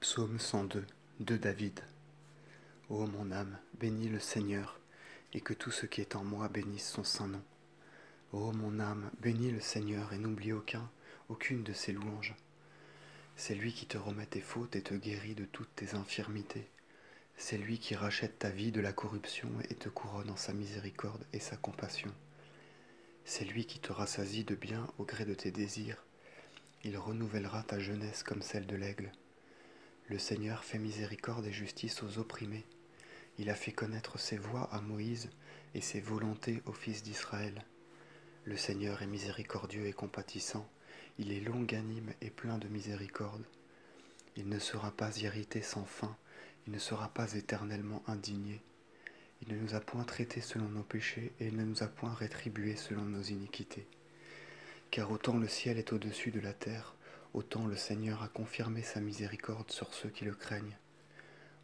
Psaume 102 de David. Ô mon âme, bénis le Seigneur, et que tout ce qui est en moi bénisse son saint nom. Ô mon âme, bénis le Seigneur, et n'oublie aucune de ses louanges. C'est lui qui te remet tes fautes et te guérit de toutes tes infirmités. C'est lui qui rachète ta vie de la corruption et te couronne en sa miséricorde et sa compassion. C'est lui qui te rassasie de bien au gré de tes désirs. Il renouvellera ta jeunesse comme celle de l'aigle. Le Seigneur fait miséricorde et justice aux opprimés. Il a fait connaître ses voies à Moïse et ses volontés aux fils d'Israël. Le Seigneur est miséricordieux et compatissant. Il est longanime et plein de miséricorde. Il ne sera pas irrité sans fin. Il ne sera pas éternellement indigné. Il ne nous a point traités selon nos péchés et il ne nous a point rétribués selon nos iniquités. Car autant le ciel est au-dessus de la terre, autant le Seigneur a confirmé sa miséricorde sur ceux qui le craignent.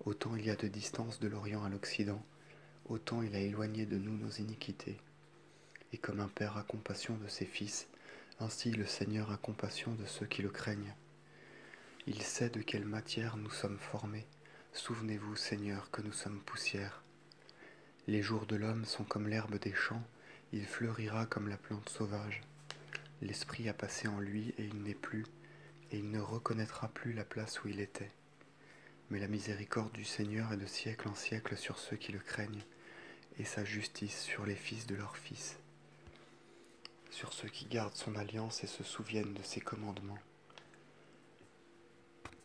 Autant il y a de distance de l'Orient à l'Occident, autant il a éloigné de nous nos iniquités. Et comme un père a compassion de ses fils, ainsi le Seigneur a compassion de ceux qui le craignent. Il sait de quelle matière nous sommes formés. Souvenez-vous, Seigneur, que nous sommes poussière. Les jours de l'homme sont comme l'herbe des champs, il fleurira comme la plante sauvage. L'esprit a passé en lui et il n'est plus, et il ne reconnaîtra plus la place où il était. Mais la miséricorde du Seigneur est de siècle en siècle sur ceux qui le craignent, et sa justice sur les fils de leurs fils, sur ceux qui gardent son alliance et se souviennent de ses commandements.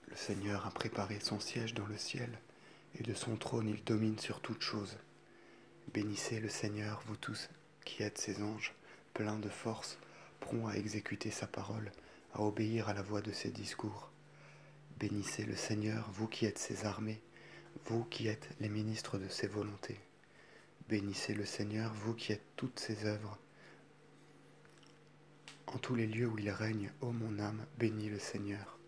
Le Seigneur a préparé son siège dans le ciel, et de son trône il domine sur toutes choses. Bénissez le Seigneur, vous tous qui êtes ses anges, pleins de force, prompts à exécuter sa parole, à obéir à la voix de ses discours. Bénissez le Seigneur, vous qui êtes ses armées, vous qui êtes les ministres de ses volontés. Bénissez le Seigneur, vous qui êtes toutes ses œuvres. En tous les lieux où il règne, ô mon âme, bénis le Seigneur.